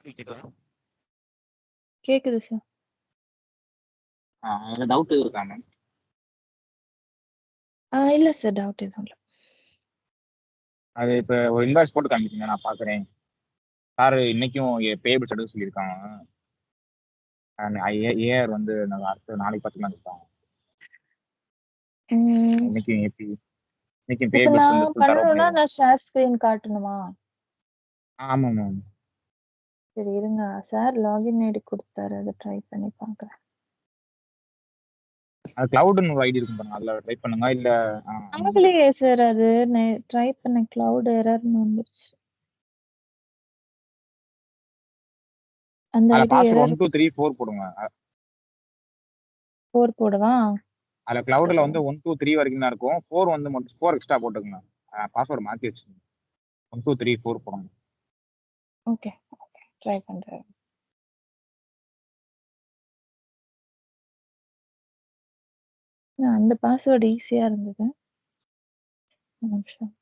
கேக்குதா? கேக்குது சார். அதுல டவுட் எதுவும் இருக்கா மேம்? இல்ல சார். டவுட் எதுவும் இல்ல. அது இப்ப ஒரு இன்வாய்ஸ் போட்டு காமிக்குங்க, நான் பாக்குறேன். சார் இன்னைக்கும் பேபிள்ஸ் எடுக்க சொல்லியிருக்காங்க. ஏஆர் வந்து அடுத்த நாளைக்கு பார்த்துக்கலாம் இருக்காங்க. இன்னைக்கும் ஏபி இன்னைக்கும் இப்ப பேபிள்ஸ் வந்து நான் ஃபுல் தரவு பண்ணணும்னா பண்ணிடுவோம். நான் ஷேர் ஸ்கிரீன் காட்டணுமா? ஆமா மேம். சரி இருங்க. சார் லாகின் ஐடி குடுத்தாரு. அத ட்ரை பண்ணி பார்க்குறேன். அது கிளவுட்னு ஒரு ஐடி இருக்கும் பாருங்க, அதுல ட்ரை பண்ணுங்க. இல்ல ஆகலையே சார் அது. ட்ரை பண்ண கிளவுட் எரர்னு வந்துருச்சு. அந்த அதுல ஐடி பாஸ்வேர்ட் எரர் 1 2 3 4 போடுங்க. 4 போடவா? அதுல கிளவுட்ல வந்து 1 2 3 வரைக்கும் தான் இருக்கும். 4 வந்து 4 எக்ஸ்ட்ரா போட்டுக்கங்க. பாஸ்வேர்டு மாத்தி வச்சுக்கோங்க. 1 2 3 4 போடுங்க. ஓகே. ட்ரை பண்றேன். அந்த பாஸ்வேர்டு ஈஸியா இருந்தது. ஒரு நிமிஷம்.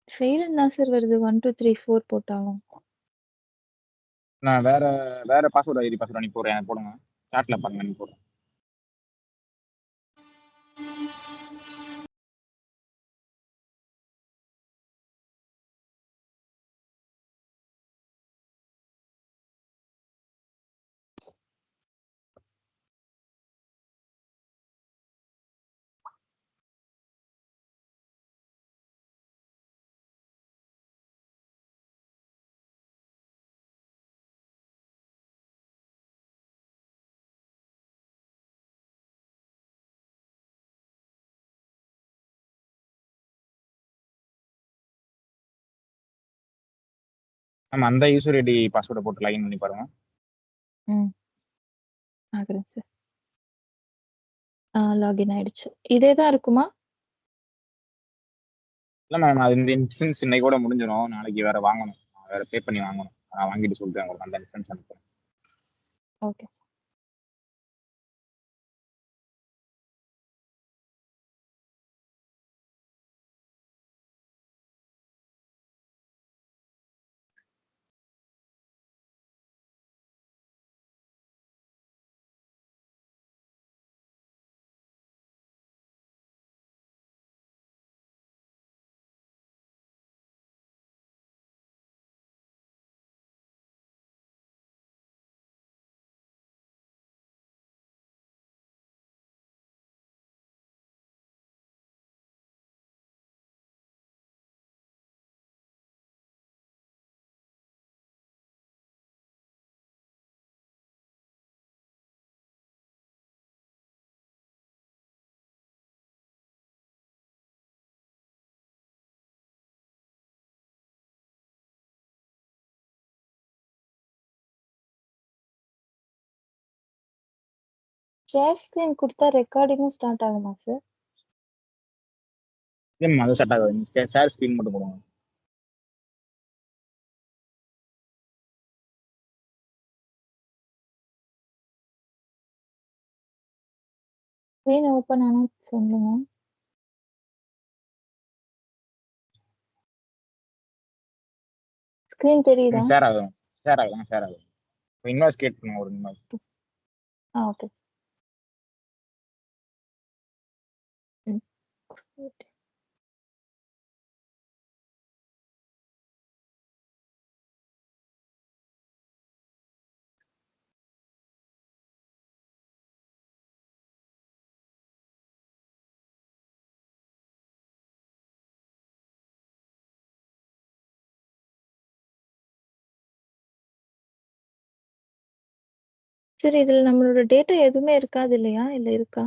ஃபெயில்னு தான் சார் வருது. 1 2 3 4 போட்டாலும். நான் வேற பாஸ்வேர்டு ஐடி பாஸ்வேர்டு அனுப்பி போடுறேன், போடுங்க. சாட்ல பாருங்க, அனுப்பி போடுறேன். நம்ம அந்த யூசர் ஐடி பாஸ்வேர்டை போட்டு லைன் பண்ணி பாருங்க. ஆகுறேன் சார். லாகின் ஆயிடுச்சு. இதே தான் இருக்குமா? இல்லை மேம், அது இந்த இன்சூரன்ஸ் இன்னைக்கு கூட முடிஞ்சிடும். நாளைக்கு வேற வாங்கணும், வேற பே பண்ணி வாங்கணும். நான் வாங்கிட்டு சொல்லிட்டு உங்களுக்கு அந்த இன்சூரன்ஸ் அனுப்புறேன். ஓகே. ஷேர் ஸ்கிரீன் கொடுத்தா ரெக்கார்டிங்கும் ஸ்டார்ட் ஆகுமா சார்? ஏன் அது செட் ஆகாது, ஷேர் ஸ்க்ரீன் மட்டும் போடுங்க. ஸ்கிரீன் ஓபன் ஆனா சொல்லுங்க. ஸ்கிரீன் தெரியுதா? ஷேர் ஆகும், ஷேர் ஆகும், ஷேர் ஆகும். இன்வாய்ஸ் கிரியேட் பண்ணுங்க, ஒரு இன்வாய்ஸ். ஓகே. சரி, இதுல நம்மளோட டேட்டா எதுவுமே இருக்காது இல்லையா? இல்ல இருக்கா?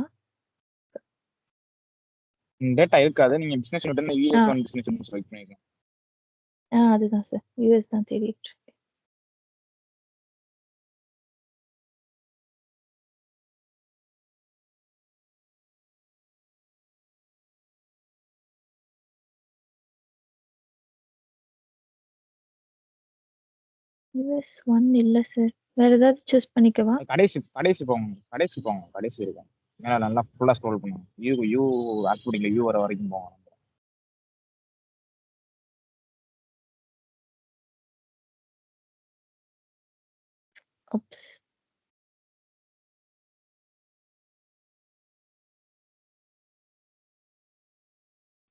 டேட்டா இருக்காது. நீங்க business unit US1 business unit select பண்ணிருக்கீங்க. அதுதான் சார். யூஎஸ் தான் தேடிட்டு இருக்கேன். US1 இல்ல சார். வேற ஏதாவது சூஸ் பண்ணிக்கவா? கடைசி கடைசி போங்க கடைசி போங்க கடைசி இருக்கும் மேல நல்லா ஃபுல்லா ஸ்க்ரோல் பண்ணுங்க யூ ஆக்டிவிட்டியில் யூ வர வரைக்கும் போங்க Oops.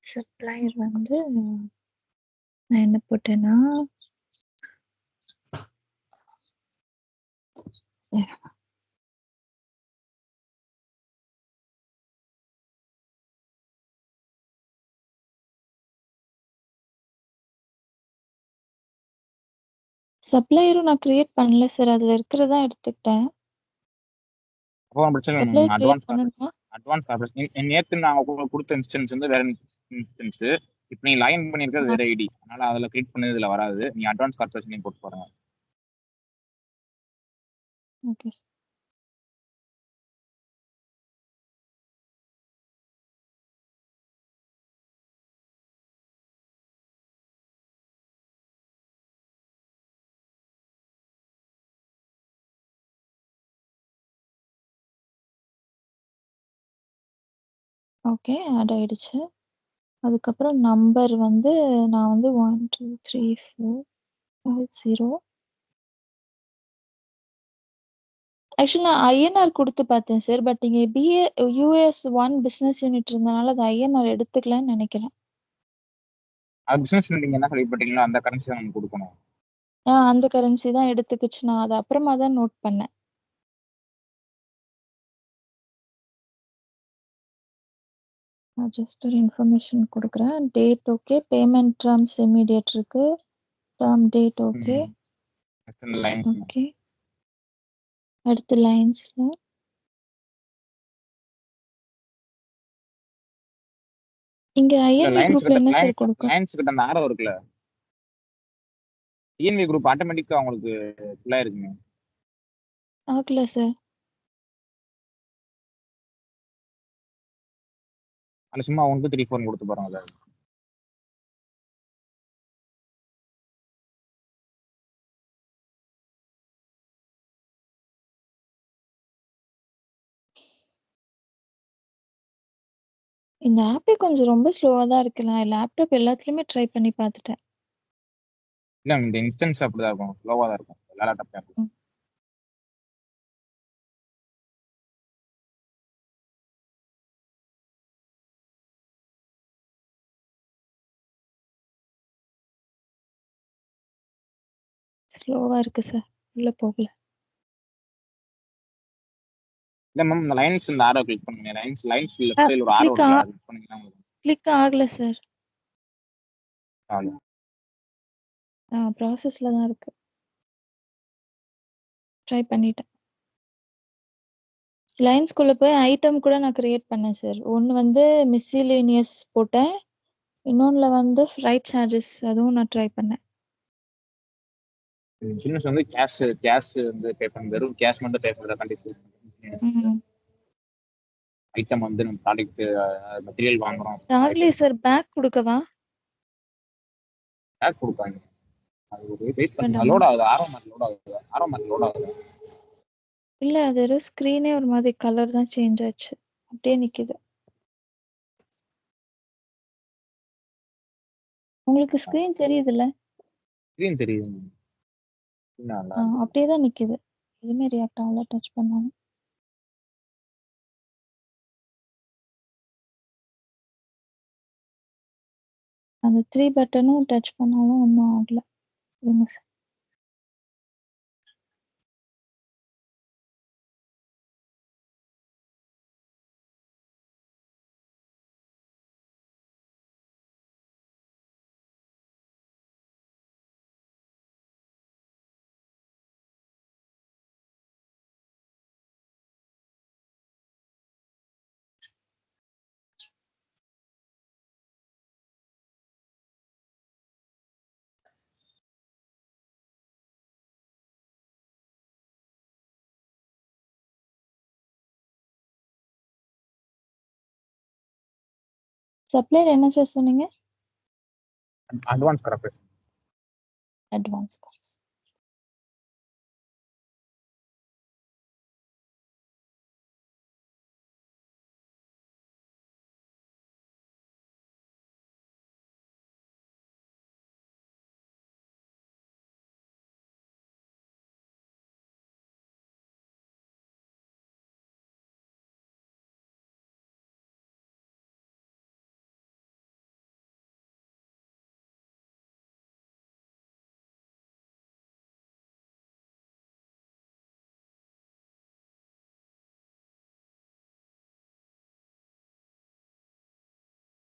சப்ளையர் வந்து நான் என்ன போட்டேன்னா சப்ளையரும் நான் கிரியேட் பண்ணல சார். அதுல இருக்கிறதா எடுத்துக்கிட்டேன். அப்போ பிரச்சனை சப்ளையர் கிரியேட் அட்வான்ஸ் பண்ணணுமா? அட்வான்ஸ் கார்பரேஷன் நேற்று நான் உங்களுக்கு கொடுத்த இன்ஸ்டன்ஸ் வந்து வேற இன்ஸ்டன்ஸ் இப்போ நீ லைன் பண்ணியிருக்கிறது வேற ஐடி அதனால அதில் கிரியேட் பண்ணது இதில் வராது நீ அட்வான்ஸ் கார்பரேஷன் போட்டு பாருங்க ஓகே சார். ஓகே, ஆட் ஆயிடுச்சு. அதுக்கப்புறம் நம்பர் வந்து நான் வந்து 1 2 3 4 5 0. ஆக்சுவலி நான் ஐஎன்ஆர் கொடுத்து பார்த்தேன் சார். பட் இங்கே US1 பிஸ்னஸ் யூனிட் இருந்தனால அது ஐஎன்ஆர் எடுத்துக்கலன்னு நினைக்கிறேன். அது பிசினஸ் நீங்க என்ன கேள்விப்பட்டீங்களோ அந்த கரன்சி தான் நமக்கு கொடுக்கணும் அந்த கரன்சி தான் எடுத்துக்கிச்சு. நான் அதை அப்புறமா தான் நோட் பண்ணேன். நான் ஜஸ்ட் ஒரு இன்ஃபர்மேஷன் கொடுக்குறேன். Date okay, payment terms immediate இருக்கு, டேர்ம் டேட் ஓகே. ஓகே, அடுத்து லைன்ஸ்ல இங்க ஐஎன்வி குரூப்ல என்ன சார் கொடுக்கும்? லைன்ஸ் கிட்ட அந்த ஆரோ இருக்குல்ல இஎன்வி குரூப் ஆட்டோமேட்டிக்கா உங்களுக்கு ஃபுல்லா இருக்குங்க ஆகல சார். அந்த சும்மா 1 2 3 4 கொடுத்து பாருங்க அதை இந்த ஆப்பே கொஞ்சம் ரொம்ப ஸ்லோவா தான் இருக்கு. நான் லேப்டாப் எல்லாத்துலயுமே ட்ரை பண்ணி பார்த்துட்டேன். இல்ல இந்த இன்ஸ்டன்ஸ் அப்படிதான் இருக்கும் ஸ்லோவா தான் இருக்கும் எல்லா லேப்டாப்லயும் ஸ்லோவா இருக்கு சார். உள்ள போகல. இல்ல மேம் இந்த லைன்ஸ் இந்த ஆரோ கிளிக் பண்ணுங்க லைன்ஸ் லெஃப்ட் சைடுல ஒரு ஆரோ கிளிக் இருக்குல்ல அது கிளிக் பண்ணீங்கன்னா உங்களுக்கு கிளிக் ஆகல சார். ஆகும். ப்ராசஸ்ல தான் இருக்கு. ட்ரை பண்ணிட்டேன். லைன்ஸ்குள்ள போய் ஐட்டம் கூட நான் கிரியேட் பண்ணேன் சார். ஒன்று வந்து மிஸ்சிலேனியஸ் போட்டேன், இன்னொன்னுல வந்து ஃப்ரைட் சார்ஜஸ் அதுவும் நான் ட்ரை பண்ணேன். பிசினஸ் வந்து கேஷ் வந்து பே பண்ண வெறும் கேஷ் மட்டும் பே பண்ற கண்டிஷன் ஐட்டம் வந்து நம்ம ப்ராடக்ட் மெட்டீரியல் வாங்குறோம் ஆகலையே சார். பேக் கொடுக்கவா? பேக் கொடுப்பாங்க அது ஒரு வெயிட் பண்ணுங்க வேண்டாமா? லோட் ஆகுது ஆரோ மாதிரி லோட் ஆகுது இல்ல, அது ஒரு ஸ்க்ரீனே ஒரு மாதிரி கலர் தான் சேஞ்ச் ஆச்சு. அப்படியே நிக்குது. உங்களுக்கு ஸ்க்ரீன் தெரியுதுல்ல? ஸ்க்ரீன் தெரியுது அப்படியே தான் நிக்குது. எதுவுமே ரியாக்ட் ஆகல டச் பண்ணாலும். அந்த 3 பட்டனும் டச் பண்ணாலும் ஒன்றும் ஆகல. இருங்க சார். சப்ளையர் என்ன சார் சொன்னீங்க? Advance correct advance calls.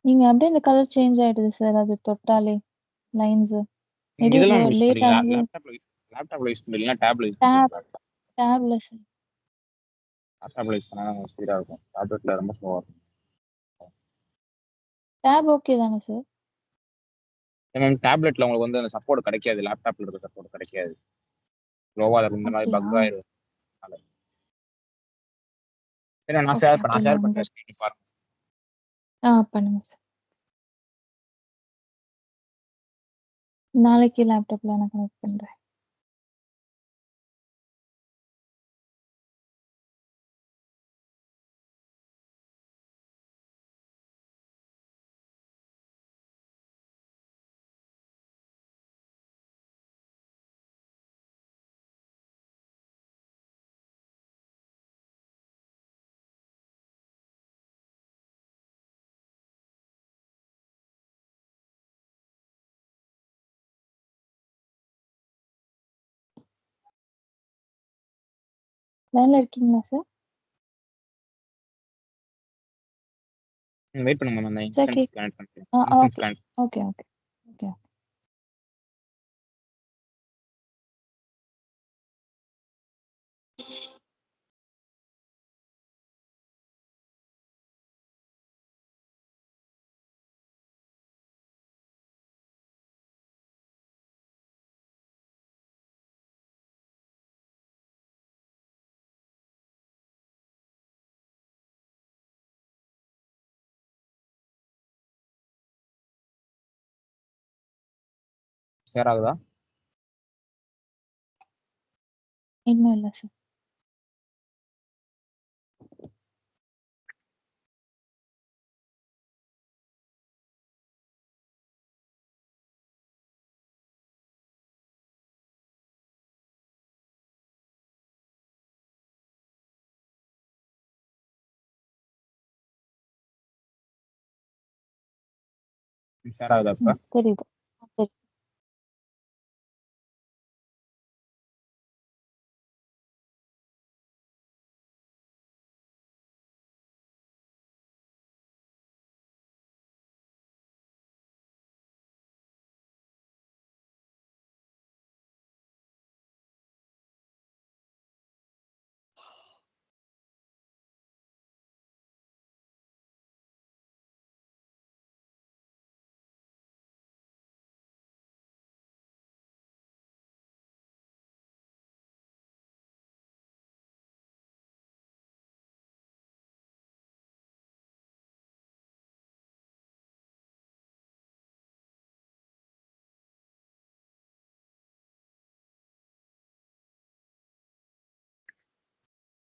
நீங்க அப்படியே இந்த கலர் சேஞ்ச் ஆயிடுது சார். அது தொட்டாலே லைன்ஸு. மேபி இதெல்லாம் யூஸ் லேட் பண்றீங்களா? ஆகுது. லேப்டாப்ல யூஸ் பண்றீங்களா? டேப்ல யூஸ் டேப் பண்றீங்களா? டேப்ல சார். லேப்டாப்ல யூஸ் பண்ணா கொஞ்சம் ஸ்பீடா இருக்கும். டேப்லெட்ல ரொம்ப ஸ்லோவா இருக்கும். டேப் ஓகே தானே சார்? ஏன்னா டேப்லெட்ல உங்களுக்கு வந்து அந்த சப்போர்ட் கிடைக்காது. லேப்டாப்ல இருக்க சப்போர்ட் கிடைக்காது. ஸ்லோவா இந்த மாதிரி அப்படியா? பக் ஆயிரும். சரி நான் ஓகே. அப்ப நான் ஷேர் நான் பண்றேன் ஸ்கிரீன் பாருங்க. பண்ணுங்க சார். நாளைக்கு லேப்டாப்ல நான் கனெக்ட் பண்றேன். லைன்ல இருக்கீங்களா சார்? வெயிட் பண்ணுங்க மேம். அந்த சார் இன்ஸ்டன்ஸ் கனெக்ட் பண்றேன். Instance okay. Connect. Okay, okay. Okay. Share ஆகுதா? இன்னும் இல்ல சார். ஷேர் ஆகுதா இப்ப? தெரியுது. சரி.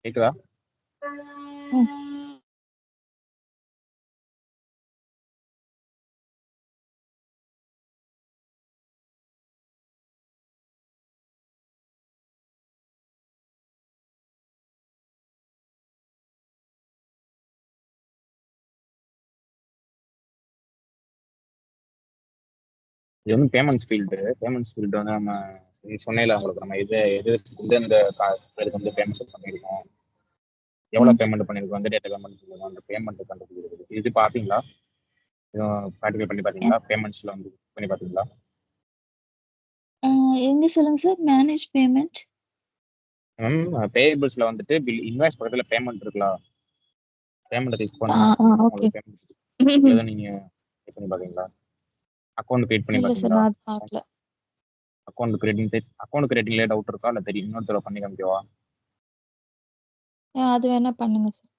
கேக்குதா? ம். இது வந்து பேமெண்ட்ஸ் ஃபீல்டு வந்து நம்ம சொன்னேல உங்களுக்கு நம்ம எது இந்த இதுக்கு வந்து பேமெண்ட் பண்ணியிருக்கோம், எவ்வளவு ம். பேமெண்ட் பண்ணியிருக்கோம், வந்து டேட்டா பேமெண்ட் பண்ணியிருக்கோம், அந்த பேமெண்ட் கண்டுபிடிக்கிறது இது பாத்தீங்களா? இதுவும் ப்ராக்டிகல் பண்ணி அ பாத்தீங்களா? பேமெண்ட்ஸ்ல வந்து பண்ணி பாத்தீங்களா? அ எங்க சொல்லுங்க சார்? Manage payment. பேயபிள்ஸ்ல வந்துட்டு இன்வாய்ஸ் பக்கத்துல பேமெண்ட் இருக்குல்ல, பேமெண்ட் கிளிக் ஆ, பண்ணா ஆ. ஓகே. உங்களுக்கு பேமெண்ட் எதை நீங்க இது பண்ணி பாத்தீங்களா? அக்கௌண்ட் கிரியேட் பண்ணி இல்ல சார். பாத்தீங்களா? நான் அது பார்க்கல. அக்கௌண்ட் கிரியேட்டிங்லேயே டவுட் இருக்கா? இல்ல தெரியும் இன்னொரு தடவை பண்ணி காமிக்கவா? அது வேணா பண்ணுங்க சார்.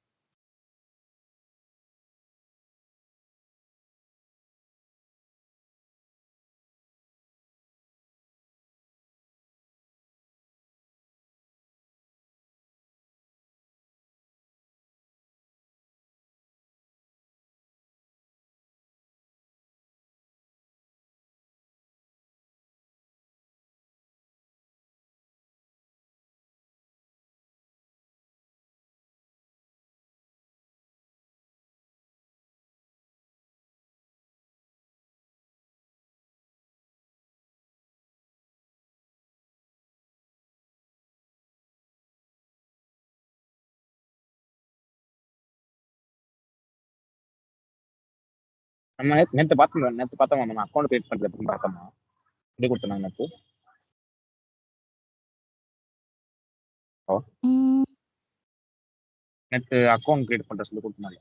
நம்ம நேற்று பார்த்தோமா நம்ம அக்கௌண்ட் கிரியேட் பண்ணுறது பார்த்தோமா சொல்லி கொடுத்தோம் நேற்று. நேற்று அக்கௌண்ட் கிரியேட் பண்ணுற சொல்லி கொடுத்தோம்.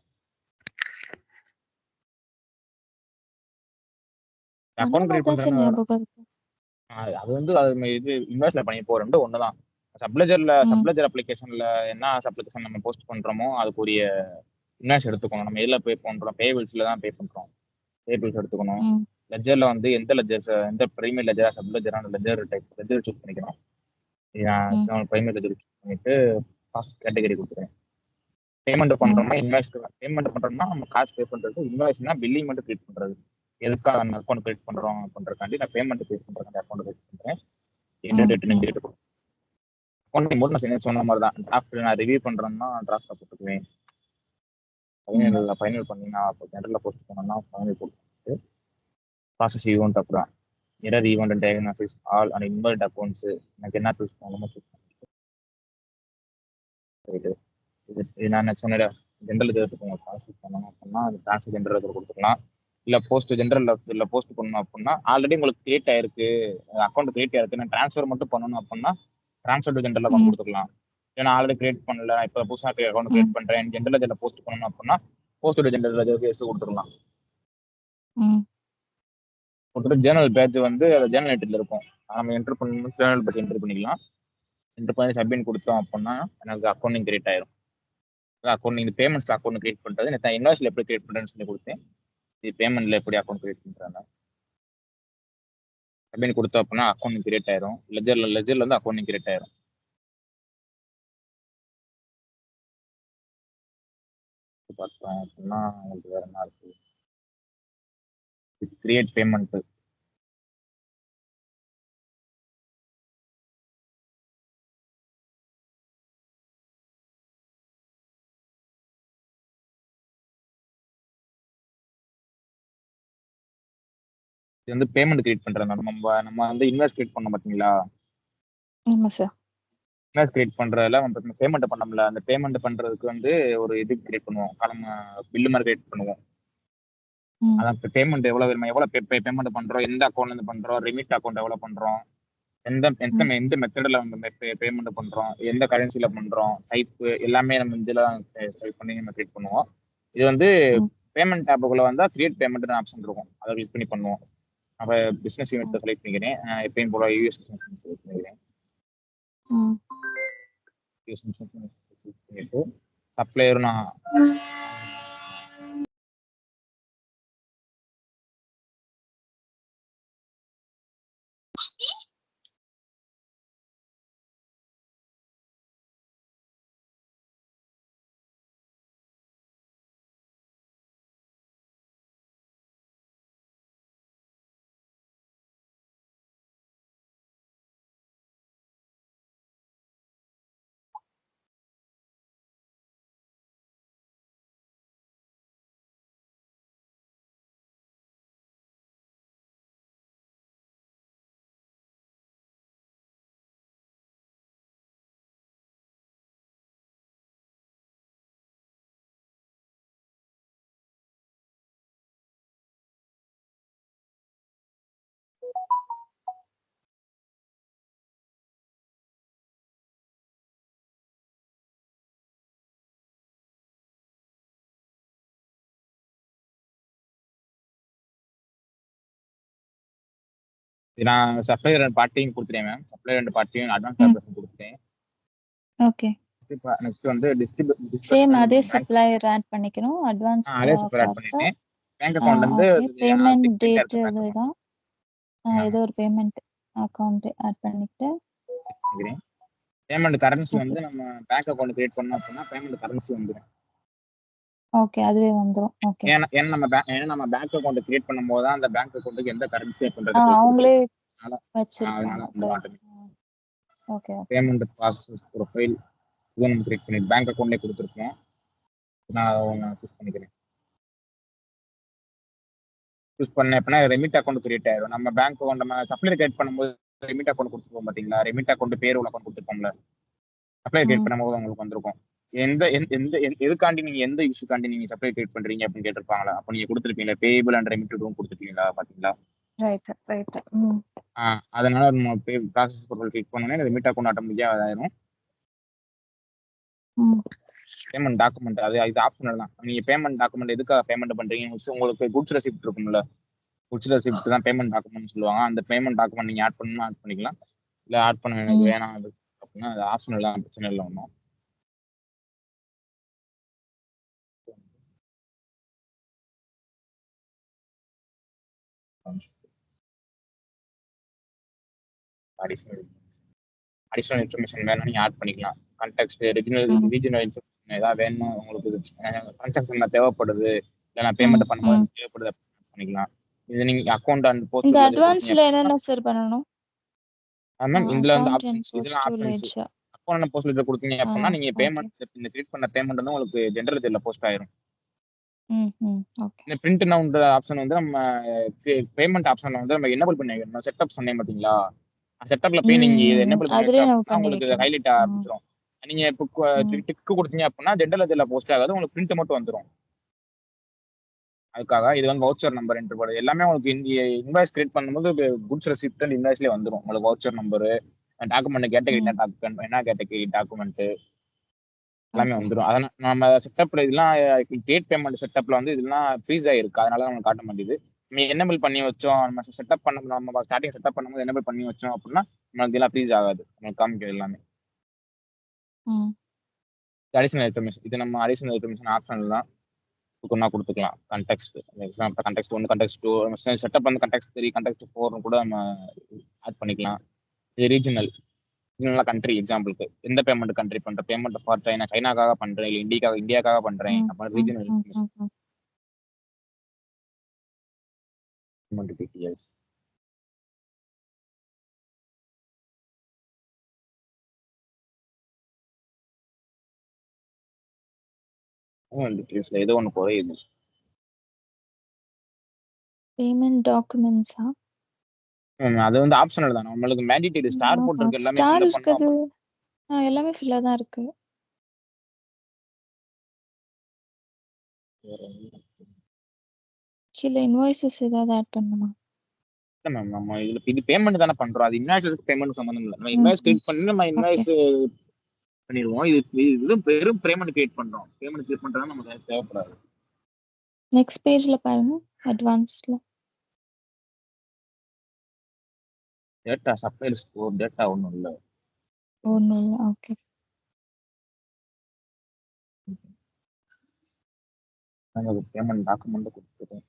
அக்கௌண்ட் கிரியேட் பண்ணுறது அது வந்து இது இன்வெஸ்ட்ல பண்ணி போகிறோம் ஒன்று தான். சப்ளஜர் அப்ளிகேஷன்ல என்ன அப்ளிகேஷன் நம்ம போஸ்ட் பண்றோமோ அதுக்குரிய இன்வாய்ஸ் எடுத்துக்கணும். நம்ம எதில் பே பண்றோம், பேபிள்ஸ்ல தான் பே பண்றோம். பேபிள்ஸ் எடுத்துக்கணும். லெஜர்ல வந்து எந்த லெஜர்ஸ், எந்த பிரைமரி லெஜரா சப் லெஜரான லெஜர் சூஸ் பண்ணிக்கணும். பிரைமரி லெஜர் சூஸ் பண்ணிட்டு காஸ்ட் கேட்டகரி கொடுத்துருவேன். பேமெண்ட் பண்றோம்னா இன்வாய்ஸ் பேமெண்ட் பண்றோம்னா நம்ம காசு பே பண்றது, இன்வாய்ஸ்னா பில்லிங் மட்டும் கிரியேட் பண்றது. எதுக்காக நம்ம அக்கௌண்ட் கிரியேட் பண்றோம் பண்றதுக்காண்டி நான் பேமெண்ட் கிரியேட் பண்றேன், அக்கௌண்ட் கிரியேட் பண்றேன். அக்கௌண்ட் சொன்ன மாதிரி தான் டிராஃப்ட் நான் ரிவ்யூ பண்றேன்னா டிராஃப்ட் போட்டுக்குவேன். ஃபைனல் பண்ணினா ஜென்ரலில் போஸ்ட் பண்ணோம்னா ஃபைனல் போட்டு ப்ராசஸ் ஈவெண்ட் அப்புறம் error event diagnosis all and invert accounts எனக்கு என்ன சூஸ் பண்ணணுமோ சூஸ் பண்ணிட்டு இது நான் சொன்ன ஜென்ரல் இதை எடுத்துக்கோங்க. ப்ராசஸ் பண்ணணும் அப்படின்னா அது ட்ரான்ஸ்ஃபர் ஜென்ரல் இதில் கொடுத்துக்கலாம். இல்லை போஸ்ட் ஜென்ரல் இதில் போஸ்ட் பண்ணணும் அப்படின்னா ஆல்ரெடி உங்களுக்கு கிரியேட் ஆயிருக்கு, அக்கௌண்ட் கிரியேட் ஆயிருக்கு, நான் ட்ரான்ஸ்ஃபர் மட்டும் பண்ணணும் அப்படின்னா ட்ரான்ஸ்ஃபர் டு ஜென்ரல் அக்கௌண்ட் கொடுத்துக்கலாம். ஏன்னா ஆல்ரெடி கிரியேட் பண்ணல, இப்போ புதுசாக அக்கௌண்ட் கிரியேட் பண்ணுறேன், ஜென்ரல் இதில் போஸ்ட் பண்ணணும் அப்படின்னா போஸ்ட் டு ஜென்ரல் கேஸ் கொடுத்துடலாம். கொடுத்துட்டு ஜேர்னல் பேஜ் வந்து ஜேர்னல் என்ட்ரியில் இருக்கும். நம்ம என்ட்ரு பண்ணணும், ஜேர்னல் பேஜ் என்ட்ரு பண்ணிக்கலாம். என்ட்ரு பண்ணி சப்மிட் கொடுத்தோம் அப்படின்னா எனக்கு அக்கௌண்டிங் கிரியேட் ஆயிரும். அக்கௌண்ட் இந்த பேமெண்ட்ஸ் அக்கௌண்ட் கிரியேட் பண்ணுறது நான் இன்வாய்ஸ்ல எப்படி கிரியேட் பண்ணுறேன்னு சொல்லி கொடுத்தேன். இது பேமெண்ட்ல எப்படி அக்கௌண்ட் கிரியேட் பண்ணுறாங்க சப்மிட் கொடுத்தோம் அப்படின்னா அக்கௌண்ட் கிரியேட் ஆயிரும். லெஜர்ல இருந்து அக்கௌண்ட் கிரியேட் ஆயிரும். பார்த்தோம் அப்படின்னா உங்களுக்கு வேற என்ன இருக்கு, கிரியேட் பேமெண்ட். இது வந்து பேமெண்ட் கிரியேட் பண்றது. நம்ம வந்து இன்வெஸ்ட் கிரியேட் பண்ணோம் பாத்தீங்களா, இன்வெஸ்ட் கிரியேட் பண்றதுல பேமெண்ட் பண்ணோம்ல, அந்த பேமெண்ட் பண்றதுக்கு வந்து ஒரு இது கிரியேட் பண்ணுவோம், நம்ம பில்லு மாதிரி கிரியேட் பண்ணுவோம். அதான் பேமெண்ட் எவ்வளவு பேமெண்ட் பண்றோம், எந்த அக்கௌண்ட்ல இருந்து பண்றோம், ரெமிட் அக்கௌண்ட் எவ்வளவு பண்றோம், எந்த மெத்தட்ல வந்து பேமெண்ட் பண்றோம், எந்த கரன்சில பண்றோம், டைப் எல்லாமே நம்ம இதுல டைப் பண்ணி நம்ம கிரியேட் பண்ணுவோம். இது வந்து பேமெண்ட் ஆப்புக்குள்ள வந்தா கிரியேட் பேமெண்ட் ஆப்ஷன் இருக்கும், அதை கிளிக் பண்ணி பண்ணுவோம். அப்ப பிசினஸ் யூனிட் செலக்ட் பண்ணிக்கிறேன். எப்பயும் போல யூஎஸ் செலக்ட் பண்ணிக்கிறேன். பண்ணிட்டு சப்ளையர் நான் சப்ளையர் பார்ட்டியும் கொடுத்துட்டேன் மேம். சப்ளையர் 2 பார்ட்டியும் அட்வான்ஸ் அப்ளிகேஷன் கொடுத்துட்டேன். ஓகே. நெக்ஸ்ட் வந்து சேம் அதே சப்ளையர் ஆட் பண்ணிக்கணும். அட்வான்ஸ் அதே சப்ளையர் ஆட் பண்ணிட்டேன். பேங்க் அக்கவுண்ட் வந்து பேமெண்ட் டேட் அதுதான். ஏதோ ஒரு பேமெண்ட் அக்கவுண்ட் ஆட் பண்ணிட்டு பேமெண்ட் கரன்சி வந்து நம்ம பேங்க் அக்கவுண்ட் கிரியேட் பண்ணோம் அப்படின்னா பேமெண்ட் கரன்சி வந்துடும். ஓகே, அதுவே வந்துரும். ஓகே. ஏன்னா நம்ம பேங்க் அக்கவுண்ட் கிரியேட் பண்ணும்போது தான் அந்த பேங்க் அக்கவுண்ட்டுக்கு எந்த கரன்சி பண்றது அவங்களே வச்சிருக்காங்க. ஓகே. பேமெண்ட் ப்ராசஸ் ப்ரொஃபைல் இதை நம்ம கிரியேட் பண்ணி பேங்க் அக்கவுண்ட்லேயே கொடுத்துருக்கோம். நான் சூஸ் பண்ணிக்கிறேன். சூஸ் பண்ண அப்படின்னா ரெமிட் அக்கௌண்ட் கிரியேட் ஆயிடும். நம்ம பேங்க் அக்கௌண்ட் நம்ம சப்ளையர் கிரியேட் பண்ணும்போது ரெமிட் அக்கௌண்ட் கொடுத்துருப்போம் பாத்தீங்களா, ரெமிட் அக்கௌண்ட் பேர் உள்ள அக்கௌண்ட் கொடுத்துருப்போம்ல, சப்ளையர் கிரியேட் பண்ணும்போது உங்களுக்கு வந்திருக்கும். எதுக்காண்டி நீங்க எந்த இஷ்யூக்காண்டி நீங்க சப்ளை கிரியேட் பண்றீங்க அப்படின்னு கேட்டிருப்பாங்களா? அப்ப நீங்க கொடுத்துருப்பீங்களா? Payable and ரெமிட்டடும் கொடுத்துருக்கீங்களா? பாத்தீங்களா? Right right. அதனால நம்ம ப்ராசஸ் ப்ரொஃபைல் கிளிக் பண்ணோன்னே ரெமிட் அக்கௌண்ட் ஆட்டோமேட்டிக்கா ஆயிரும். பேமெண்ட் டாக்குமெண்ட் இது ஆப்ஷனல் தான். நீங்க பேமெண்ட் டாக்குமெண்ட் எதுக்காக பேமெண்ட் பண்றீங்க? உங்களுக்கு குட்ஸ் ரெசிப்ட் இருக்கும்ல, குட்ஸ் ரெசிப்ட் தான் பேமெண்ட் டாக்குமெண்ட் சொல்லுவாங்க. அந்த பேமெண்ட் டாக்குமெண்ட் நீங்க ஆட் பண்ணணும்னா ஆட் பண்ணிக்கலாம். இல்ல ஆட் பண்ண எனக்கு வேணாம் அப்படின்னா அது ஆப்ஷனல் தான், பிரச்சனை இல்லை ஒன்றும். அடிஷனல் இன்ஃபர்மேஷன் வேணும் நீங்க ஆட் பண்ணிக்கலாம். கான்டெக்ட் ரீஜனல் இன்ஃபர்மேஷன் ஏதாவது வேணும் உங்களுக்கு, டிரான்சாக்ஷன் தேவைப்படுது இல்லை நான் பேமெண்ட் பண்ணும்போது தேவைப்படுது பண்ணிக்கலாம். இது நீங்க அக்கௌண்ட் அண்ட் போஸ்ட் இந்த அட்வான்ஸ்ல என்னென்ன சார் பண்ணணும்? மேம் இதுல வந்து ஆப்ஷன்ஸ், இதெல்லாம் options. Account and post ledger கொடுத்தீங்க அப்படின்னா நீங்க பேமெண்ட் இந்த கிரியேட் பண்ண பேமெண்ட் வந்து உங்களுக்கு ஜெனரல் லெட்ஜர்ல போஸ்ட் ஆயிரும். இந்த பிரிண்ட் நவுன்ற ஆப்ஷன் வந்து நம்ம பேமெண்ட் ஆப்ஷன்ல வந்து நம்ம என்னபிள் பண்ணி வைக்கணும். செட்டப் சொன்னேன் பாத்தீங்களா, செட்டப்ல போய் நீங்க என்னபிள் பண்ணி வச்சா உங்களுக்கு ஹைலைட் ஆரம்பிச்சிடும். நீங்க இப்போ டிக் கொடுத்தீங்க அப்படின்னா ஜெனரல் லெட்ஜர்ல போஸ்ட் ஆகாது, உங்களுக்கு பிரிண்ட் மட்டும் வந்துடும். அதுக்காக இது வந்து வவுச்சர் நம்பர் என்று போடுது. எல்லாமே உங்களுக்கு இன்வாய்ஸ் கிரியேட் பண்ணும்போது குட்ஸ் ரெசிப்ட் அண்ட் இன்வாய்ஸ்லேயே வந்துடும். உங்களுக்கு வவுச்சர் நம்பரு, டாக்குமெண்ட் கேட்டகரி என்ன கேட்டகரி டாக்குமெண்ட் எல்லாமே வந்துடும். அதனால நம்ம செட்டப்ல இதெல்லாம் கிரியேட் பேமெண்ட் செட்டப்ல வந்து இதெல்லாம் ஃப்ரீஸ் ஆயிருக்கு, அதனால நம்ம காட்ட மாட்டேங்குது. நம்ம என்னபிள் பண்ணி வச்சோம், நம்ம செட்டப் பண்ண நம்ம ஸ்டார்டிங் செட்டப் பண்ணும்போது என்னபிள் பண்ணி வச்சோம் அப்படின்னா நமக்கு இதெல்லாம் ஃப்ரீஸ் ஆகாது, நமக்கு காமிக்கும் எல்லாமே. அடிஷனல் இன்ஃபர்மேஷன், இது நம்ம அடிஷனல் இன்ஃபர்மேஷன் ஆப்ஷனல் தான், கொடுத்துக்கலாம். Contact example contact 1, contact 2 setup வந்து கான்டெக்ட் 3, கான்டெக்ட் 4 கூட நம்ம ஆட் பண்ணிக்கலாம். இது ரீஜனல் கண்ட்ரி எக்ஸாம்பிளுக்கு எந்த பேமெண்ட் கண்ட்ரி பண்ற, பேமெண்ட் ஃபார் சைனா, சைனாக்காக பண்றேன் இல்லை இந்தியாக்காக பண்றேன் அப்படின்னு ரீஜனல் இன்ஃபர்மேஷன். டீடைல்ஸ் டீடைல்ஸ்ல ஏதோ ஒன்று குறையுது. பேமெண்ட் டாக்குமெண்ட்ஸா? அது வந்து ஆப்ஷனல் தான், நம்மளுக்கு மேண்டிட்டரி ஸ்டார் போட்டுருக்கு எல்லாமே ஸ்டார் ஃபில் இருக்குது, பண்ணோம். எல்லாமே ஃபில்லா தான் இருக்கு. கீழே இன்வாய்ஸஸ் ஏதாவது ஆட் பண்ணணுமா? இல்ல மேம், நம்ம இது பேமெண்ட் தானே பண்றோம், அது இன்வாய்ஸுக்கு பேமெண்ட் சம்பந்தம் இல்லை. நம்ம இன்வாய்ஸ் கிரியேட் பண்ணி நம்ம இன்வாய்ஸ் பண்ணிடுவோம். இது வெறும் பேமெண்ட் கிரியேட் பண்றோம். பேமெண்ட் கிரியேட் பண்றதா நமக்கு தேவைப்படாது. நெக்ஸ்ட் பேஜ்ல பாருங்க, அட்வான்ஸ்ல டேட்டா சப்ளையர் ஸ்கோர் டேட்டா ஒன்றும் இல்லை. ஓகே. பேமெண்ட் டாக்குமெண்ட் கொடுத்துருக்கேன்.